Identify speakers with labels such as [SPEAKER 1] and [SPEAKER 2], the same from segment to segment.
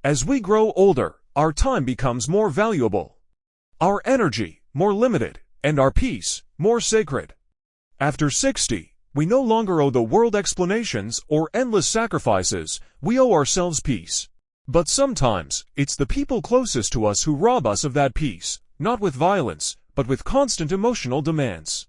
[SPEAKER 1] As we grow older, our time becomes more valuable, our energy more limited, and our peace more sacred. After 60, we no longer owe the world explanations or endless sacrifices, we owe ourselves peace. But sometimes, it's the people closest to us who rob us of that peace, not with violence, but with constant emotional demands.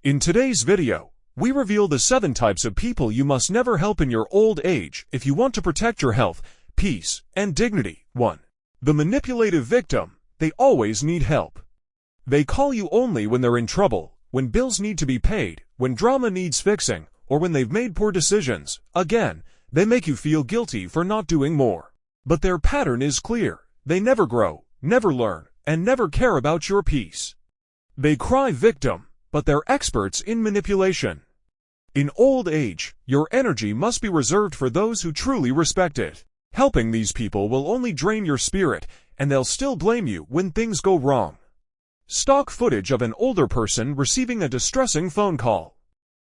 [SPEAKER 1] In today's video, we reveal the 7 types of people you must never help in your old age if you want to protect your health, peace, and dignity. 1. The manipulative victim. They always need help. They call you only when they're in trouble, when bills need to be paid, when drama needs fixing, or when they've made poor decisions. Again, they make you feel guilty for not doing more. But their pattern is clear. They never grow, never learn, and never care about your peace. They cry victim, but they're experts in manipulation. In old age, your energy must be reserved for those who truly respect it. Helping these people will only drain your spirit, and they'll still blame you when things go wrong. Stock footage of an older person receiving a distressing phone call.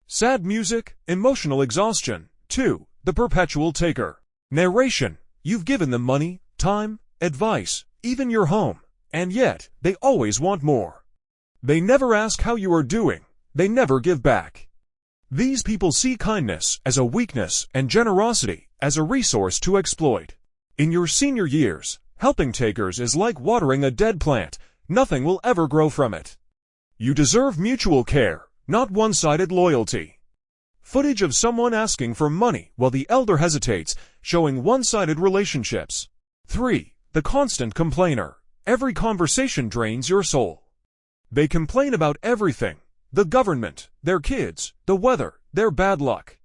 [SPEAKER 1] Sad music, emotional exhaustion. 2. The perpetual taker. Narration. You've given them money, time, advice, even your home, and yet, they always want more. They never ask how you are doing. They never give back. These people see kindness as a weakness and generosity as a resource to exploit. In your senior years, helping takers is like watering a dead plant. Nothing will ever grow from it. You deserve mutual care, not one-sided loyalty. Footage of someone asking for money while the elder hesitates, showing one-sided relationships. 3. The constant complainer. Every conversation drains your soul. They complain about everything. The government, their kids, the weather, their bad luck.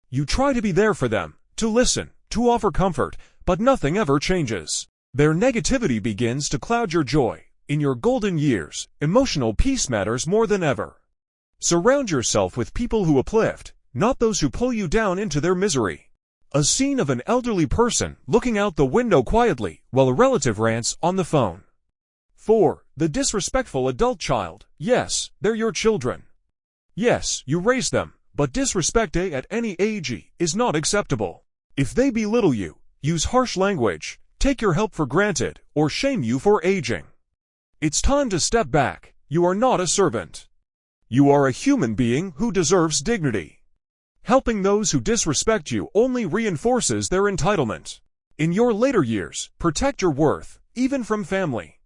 [SPEAKER 1] You try to be there for them, to listen, to offer comfort, but nothing ever changes. Their negativity begins to cloud your joy. In your golden years, emotional peace matters more than ever. Surround yourself with people who uplift, not those who pull you down into their misery. A scene of an elderly person looking out the window quietly while a relative rants on the phone. 4. The disrespectful adult child. Yes, they're your children. Yes, you raised them, but disrespect at any age is not acceptable. If they belittle you, use harsh language, take your help for granted, or shame you for aging, it's time to step back. You are not a servant. You are a human being who deserves dignity. Helping those who disrespect you only reinforces their entitlement. In your later years, protect your worth, even from family.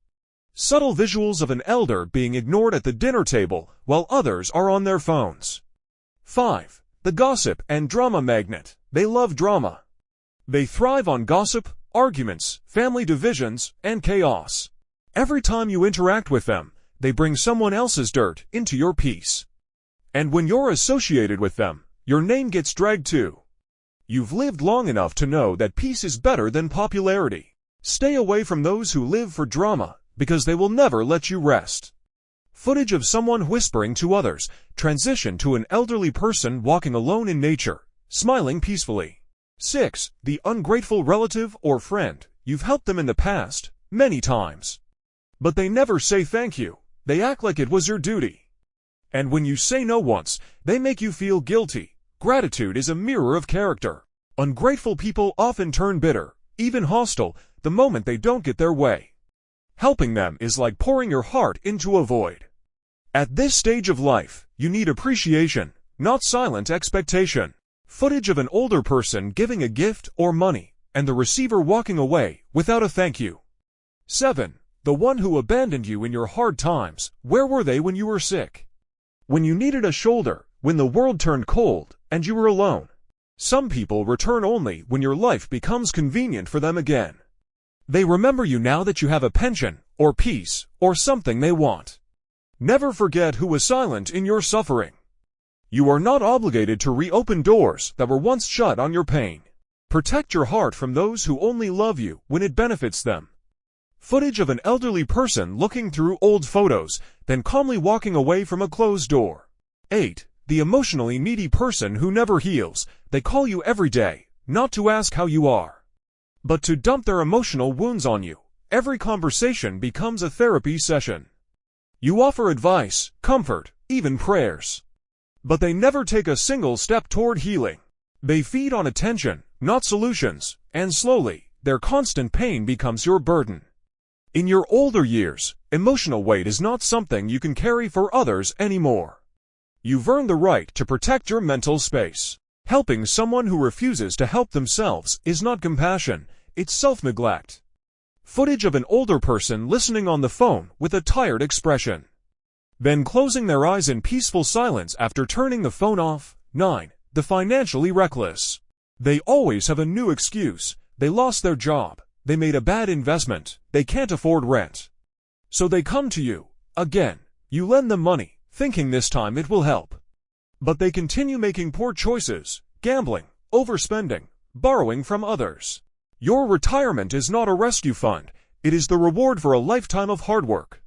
[SPEAKER 1] Subtle visuals of an elder being ignored at the dinner table while others are on their phones. 5. The gossip and drama magnet. They love drama. They thrive on gossip, arguments, family divisions, and chaos. Every time you interact with them, they bring someone else's dirt into your peace. And when you're associated with them, your name gets dragged too. You've lived long enough to know that peace is better than popularity. Stay away from those who live for drama, because they will never let you rest. Footage of someone whispering to others. Transition to an elderly person walking alone in nature, smiling peacefully. 6. The ungrateful relative or friend. You've helped them in the past, many times. But they never say thank you. They act like it was your duty. And when you say no once, they make you feel guilty. Gratitude is a mirror of character. Ungrateful people often turn bitter, even hostile, the moment they don't get their way. Helping them is like pouring your heart into a void. At this stage of life, you need appreciation, not silent expectation. Footage of an older person giving a gift or money, and the receiver walking away without a thank you. 7. The one who abandoned you in your hard times. Where were they when you were sick? When you needed a shoulder, when the world turned cold, and you were alone. Some people return only when your life becomes convenient for them again. They remember you now that you have a pension, or peace, or something they want. Never forget who was silent in your suffering. You are not obligated to reopen doors that were once shut on your pain. Protect your heart from those who only love you when it benefits them. Footage of an elderly person looking through old photos, then calmly walking away from a closed door. 8. The emotionally needy person who never heals. They call you every day, not to ask how you are, but to dump their emotional wounds on you. Every conversation becomes a therapy session. You offer advice, comfort, even prayers. But they never take a single step toward healing. They feed on attention, not solutions, and slowly, their constant pain becomes your burden. In your older years, emotional weight is not something you can carry for others anymore. You've earned the right to protect your mental space. Helping someone who refuses to help themselves is not compassion, it's self-neglect. Footage of an older person listening on the phone with a tired expression, then closing their eyes in peaceful silence after turning the phone off. 9. The financially reckless. They always have a new excuse. They lost their job. They made a bad investment. They can't afford rent. So they come to you. Again, you lend them money, thinking this time it will help. But they continue making poor choices, gambling, overspending, borrowing from others. Your retirement is not a rescue fund. It is the reward for a lifetime of hard work.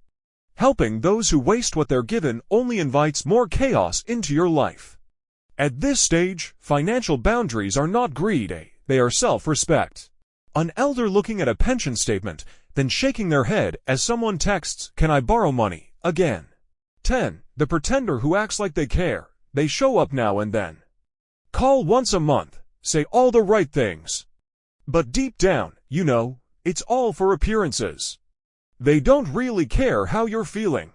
[SPEAKER 1] Helping those who waste what they're given only invites more chaos into your life. At this stage, financial boundaries are not greed, they are self-respect. An elder looking at a pension statement, then shaking their head as someone texts, "Can I borrow money?" again. 10. The pretender who acts like they care. They show up now and then. Call once a month, say all the right things. But deep down, you know, it's all for appearances. They don't really care how you're feeling.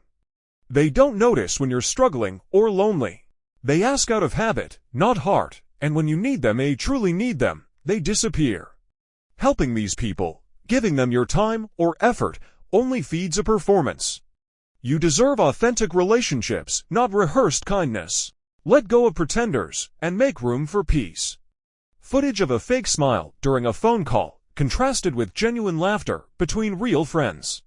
[SPEAKER 1] They don't notice when you're struggling or lonely. They ask out of habit, not heart, and when you need them, truly need them, they disappear. Helping these people, giving them your time or effort, only feeds a performance. You deserve authentic relationships, not rehearsed kindness. Let go of pretenders and make room for peace. Footage of a fake smile during a phone call, contrasted with genuine laughter between real friends.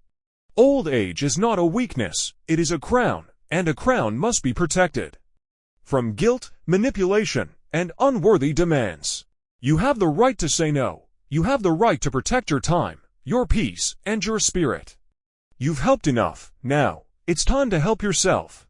[SPEAKER 1] Old age is not a weakness, it is a crown, and a crown must be protected from guilt, manipulation, and unworthy demands. You have the right to say no. You have the right to protect your time, your peace, and your spirit. You've helped enough. Now, it's time to help yourself.